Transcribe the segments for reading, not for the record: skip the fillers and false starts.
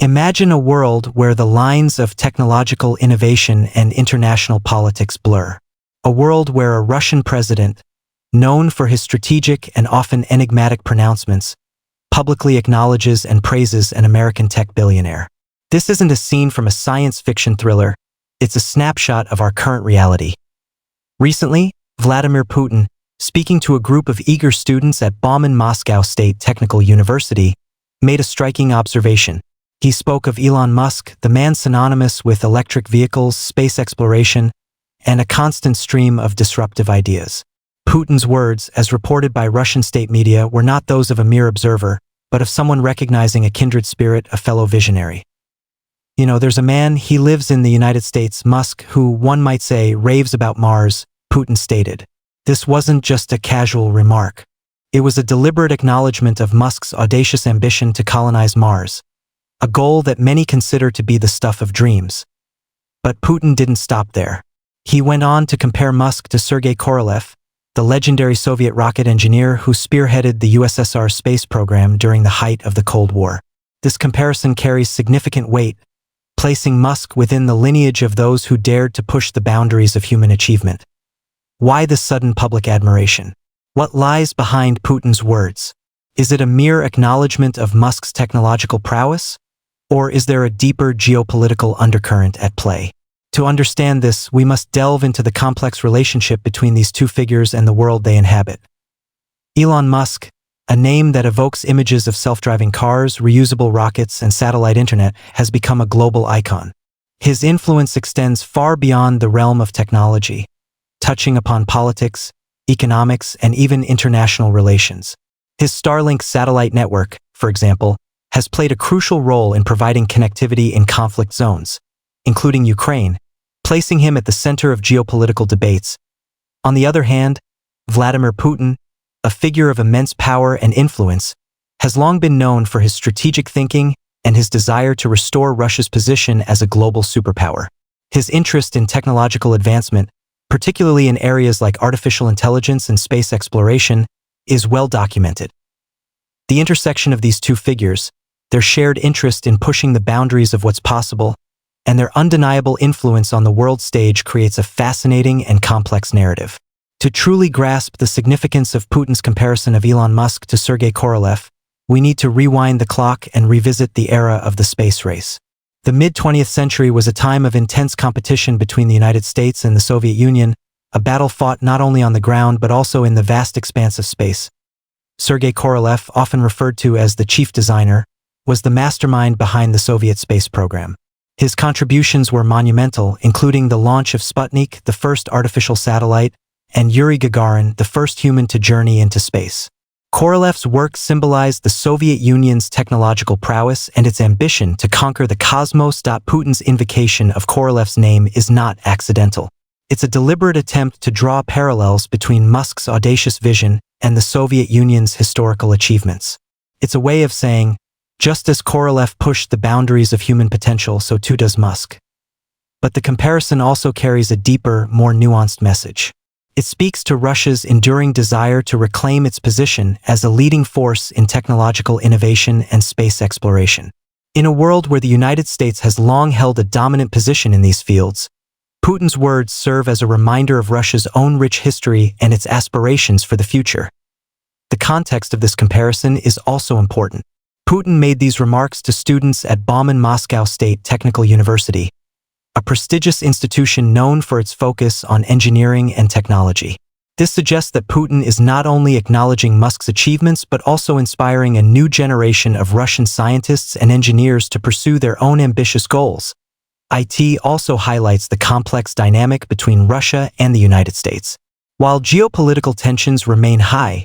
Imagine a world where the lines of technological innovation and international politics blur. A world where a Russian president, known for his strategic and often enigmatic pronouncements, publicly acknowledges and praises an American tech billionaire. This isn't a scene from a science fiction thriller, it's a snapshot of our current reality. Recently, Vladimir Putin, speaking to a group of eager students at Bauman Moscow State Technical University, made a striking observation. He spoke of Elon Musk, the man synonymous with electric vehicles, space exploration, and a constant stream of disruptive ideas. Putin's words, as reported by Russian state media, were not those of a mere observer, but of someone recognizing a kindred spirit, a fellow visionary. There's a man, he lives in the United States, Musk, who, one might say, raves about Mars, Putin stated. This wasn't just a casual remark. It was a deliberate acknowledgement of Musk's audacious ambition to colonize Mars, a goal that many consider to be the stuff of dreams. But Putin didn't stop there. He went on to compare Musk to Sergei Korolev, the legendary Soviet rocket engineer who spearheaded the USSR space program during the height of the Cold War. This comparison carries significant weight, placing Musk within the lineage of those who dared to push the boundaries of human achievement. Why this sudden public admiration? What lies behind Putin's words? Is it a mere acknowledgement of Musk's technological prowess? Or is there a deeper geopolitical undercurrent at play? To understand this, we must delve into the complex relationship between these two figures and the world they inhabit. Elon Musk, a name that evokes images of self-driving cars, reusable rockets, and satellite internet, has become a global icon. His influence extends far beyond the realm of technology, touching upon politics, economics, and even international relations. His Starlink satellite network, for example, has played a crucial role in providing connectivity in conflict zones, including Ukraine, placing him at the center of geopolitical debates. On the other hand, Vladimir Putin, a figure of immense power and influence, has long been known for his strategic thinking and his desire to restore Russia's position as a global superpower. His interest in technological advancement, particularly in areas like artificial intelligence and space exploration, is well documented. The intersection of these two figures, their shared interest in pushing the boundaries of what's possible, and their undeniable influence on the world stage creates a fascinating and complex narrative. To truly grasp the significance of Putin's comparison of Elon Musk to Sergei Korolev, we need to rewind the clock and revisit the era of the space race. The mid-20th century was a time of intense competition between the United States and the Soviet Union, a battle fought not only on the ground but also in the vast expanse of space. Sergei Korolev, often referred to as the chief designer, was the mastermind behind the Soviet space program. His contributions were monumental, including the launch of Sputnik, the first artificial satellite, and Yuri Gagarin, the first human to journey into space. Korolev's work symbolized the Soviet Union's technological prowess and its ambition to conquer the cosmos. Putin's invocation of Korolev's name is not accidental. It's a deliberate attempt to draw parallels between Musk's audacious vision and the Soviet Union's historical achievements. It's a way of saying, just as Korolev pushed the boundaries of human potential, so too does Musk. But the comparison also carries a deeper, more nuanced message. It speaks to Russia's enduring desire to reclaim its position as a leading force in technological innovation and space exploration. In a world where the United States has long held a dominant position in these fields, Putin's words serve as a reminder of Russia's own rich history and its aspirations for the future. The context of this comparison is also important. Putin made these remarks to students at Bauman Moscow State Technical University, a prestigious institution known for its focus on engineering and technology. This suggests that Putin is not only acknowledging Musk's achievements but also inspiring a new generation of Russian scientists and engineers to pursue their own ambitious goals. It also highlights the complex dynamic between Russia and the United States. While geopolitical tensions remain high,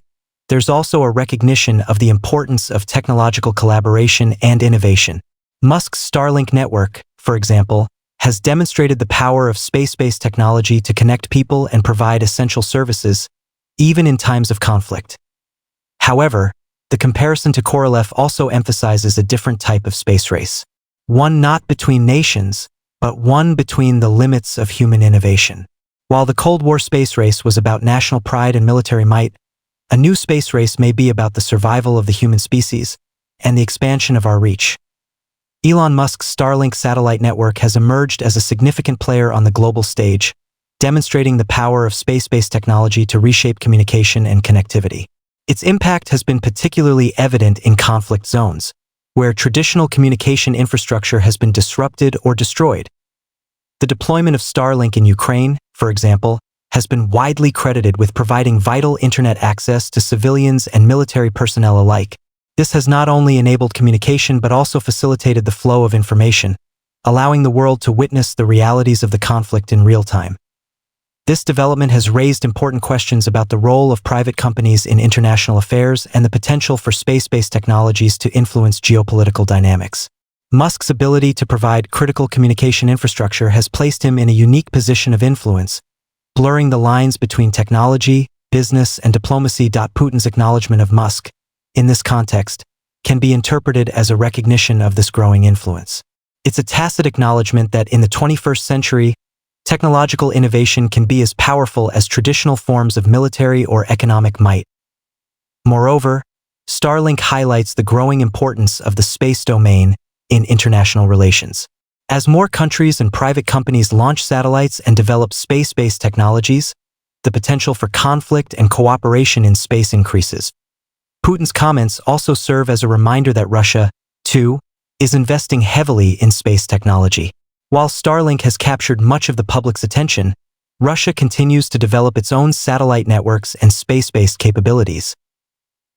there's also a recognition of the importance of technological collaboration and innovation. Musk's Starlink network, for example, has demonstrated the power of space-based technology to connect people and provide essential services, even in times of conflict. However, the comparison to Korolev also emphasizes a different type of space race. One not between nations, but one between the limits of human innovation. While the Cold War space race was about national pride and military might, a new space race may be about the survival of the human species and the expansion of our reach. Elon Musk's Starlink satellite network has emerged as a significant player on the global stage, demonstrating the power of space-based technology to reshape communication and connectivity. Its impact has been particularly evident in conflict zones, where traditional communication infrastructure has been disrupted or destroyed. The deployment of Starlink in Ukraine, for example, has been widely credited with providing vital internet access to civilians and military personnel alike. This has not only enabled communication but also facilitated the flow of information, allowing the world to witness the realities of the conflict in real time. This development has raised important questions about the role of private companies in international affairs and the potential for space-based technologies to influence geopolitical dynamics. Musk's ability to provide critical communication infrastructure has placed him in a unique position of influence, blurring the lines between technology, business, and diplomacy. Putin's acknowledgement of Musk, in this context, can be interpreted as a recognition of this growing influence. It's a tacit acknowledgement that in the 21st century, technological innovation can be as powerful as traditional forms of military or economic might. Moreover, Starlink highlights the growing importance of the space domain in international relations. As more countries and private companies launch satellites and develop space-based technologies, the potential for conflict and cooperation in space increases. Putin's comments also serve as a reminder that Russia, too, is investing heavily in space technology. While Starlink has captured much of the public's attention, Russia continues to develop its own satellite networks and space-based capabilities.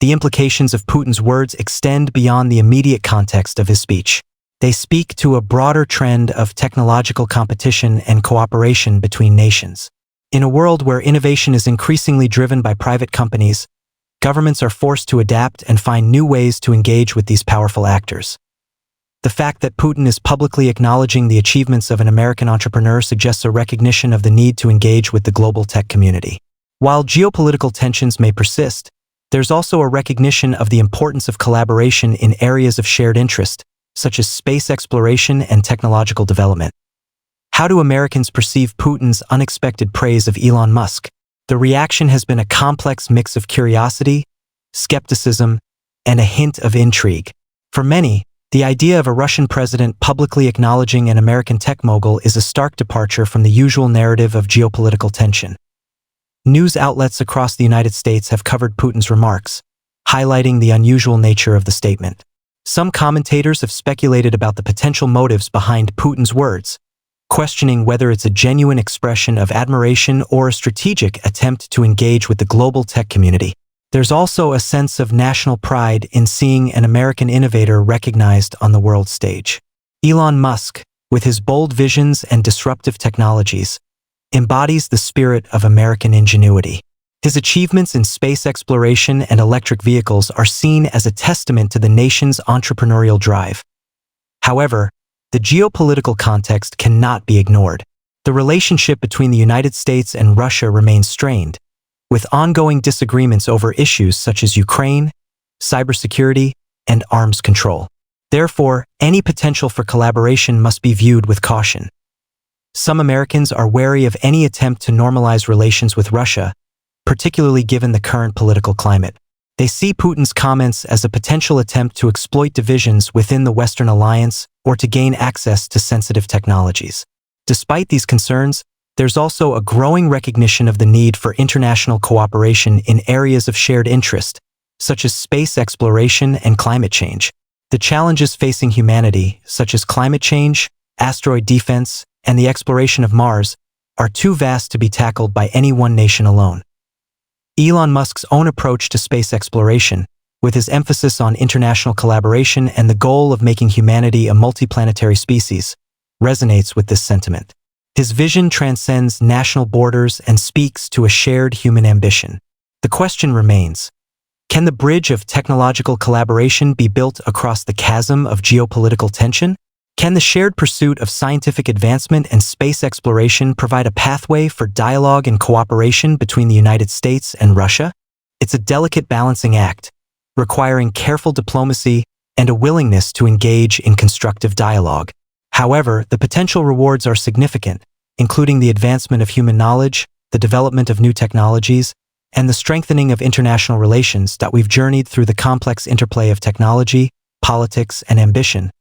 The implications of Putin's words extend beyond the immediate context of his speech. They speak to a broader trend of technological competition and cooperation between nations. In a world where innovation is increasingly driven by private companies, governments are forced to adapt and find new ways to engage with these powerful actors. The fact that Putin is publicly acknowledging the achievements of an American entrepreneur suggests a recognition of the need to engage with the global tech community. While geopolitical tensions may persist, there's also a recognition of the importance of collaboration in areas of shared interest, such as space exploration and technological development. How do Americans perceive Putin's unexpected praise of Elon Musk? The reaction has been a complex mix of curiosity, skepticism, and a hint of intrigue. For many, the idea of a Russian president publicly acknowledging an American tech mogul is a stark departure from the usual narrative of geopolitical tension. News outlets across the United States have covered Putin's remarks, highlighting the unusual nature of the statement. Some commentators have speculated about the potential motives behind Putin's words, questioning whether it's a genuine expression of admiration or a strategic attempt to engage with the global tech community. There's also a sense of national pride in seeing an American innovator recognized on the world stage. Elon Musk, with his bold visions and disruptive technologies, embodies the spirit of American ingenuity. His achievements in space exploration and electric vehicles are seen as a testament to the nation's entrepreneurial drive. However, the geopolitical context cannot be ignored. The relationship between the United States and Russia remains strained, with ongoing disagreements over issues such as Ukraine, cybersecurity, and arms control. Therefore, any potential for collaboration must be viewed with caution. Some Americans are wary of any attempt to normalize relations with Russia, particularly given the current political climate. They see Putin's comments as a potential attempt to exploit divisions within the Western alliance or to gain access to sensitive technologies. Despite these concerns, there's also a growing recognition of the need for international cooperation in areas of shared interest, such as space exploration and climate change. The challenges facing humanity, such as climate change, asteroid defense, and the exploration of Mars, are too vast to be tackled by any one nation alone. Elon Musk's own approach to space exploration, with his emphasis on international collaboration and the goal of making humanity a multiplanetary species, resonates with this sentiment. His vision transcends national borders and speaks to a shared human ambition. The question remains, can the bridge of technological collaboration be built across the chasm of geopolitical tension? Can the shared pursuit of scientific advancement and space exploration provide a pathway for dialogue and cooperation between the United States and Russia? It's a delicate balancing act, requiring careful diplomacy and a willingness to engage in constructive dialogue. However, the potential rewards are significant, including the advancement of human knowledge, the development of new technologies, and the strengthening of international relations. We've journeyed through the complex interplay of technology, politics, and ambition,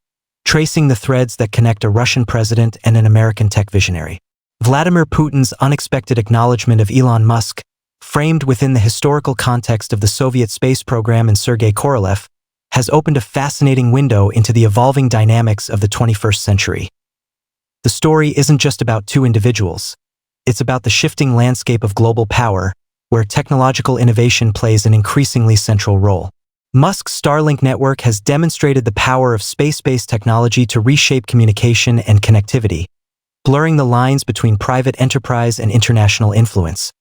tracing the threads that connect a Russian president and an American tech visionary. Vladimir Putin's unexpected acknowledgement of Elon Musk, framed within the historical context of the Soviet space program and Sergei Korolev, has opened a fascinating window into the evolving dynamics of the 21st century. The story isn't just about two individuals. It's about the shifting landscape of global power, where technological innovation plays an increasingly central role. Musk's Starlink network has demonstrated the power of space-based technology to reshape communication and connectivity, blurring the lines between private enterprise and international influence.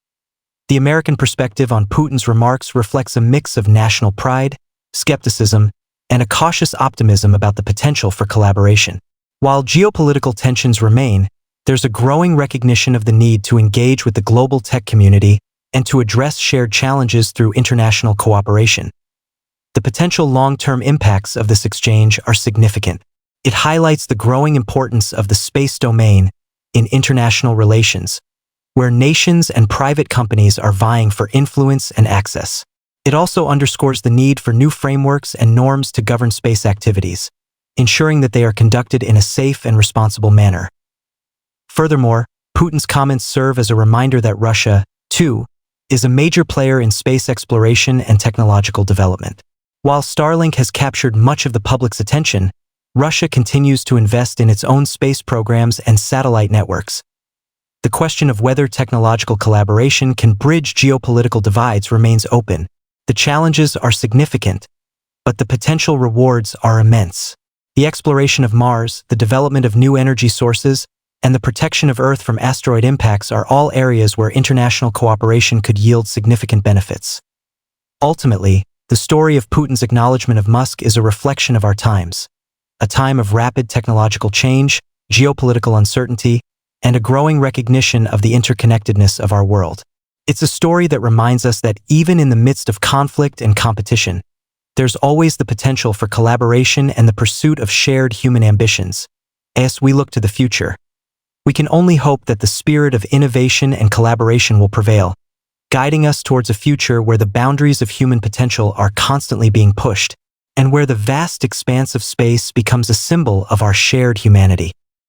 The American perspective on Putin's remarks reflects a mix of national pride, skepticism, and a cautious optimism about the potential for collaboration. While geopolitical tensions remain, there's a growing recognition of the need to engage with the global tech community and to address shared challenges through international cooperation. The potential long-term impacts of this exchange are significant. It highlights the growing importance of the space domain in international relations, where nations and private companies are vying for influence and access. It also underscores the need for new frameworks and norms to govern space activities, ensuring that they are conducted in a safe and responsible manner. Furthermore, Putin's comments serve as a reminder that Russia, too, is a major player in space exploration and technological development. While Starlink has captured much of the public's attention, Russia continues to invest in its own space programs and satellite networks. The question of whether technological collaboration can bridge geopolitical divides remains open. The challenges are significant, but the potential rewards are immense. The exploration of Mars, the development of new energy sources, and the protection of Earth from asteroid impacts are all areas where international cooperation could yield significant benefits. Ultimately, the story of Putin's acknowledgement of Musk is a reflection of our times, a time of rapid technological change, geopolitical uncertainty, and a growing recognition of the interconnectedness of our world. It's a story that reminds us that even in the midst of conflict and competition, there's always the potential for collaboration and the pursuit of shared human ambitions. As we look to the future, we can only hope that the spirit of innovation and collaboration will prevail, guiding us towards a future where the boundaries of human potential are constantly being pushed, and where the vast expanse of space becomes a symbol of our shared humanity.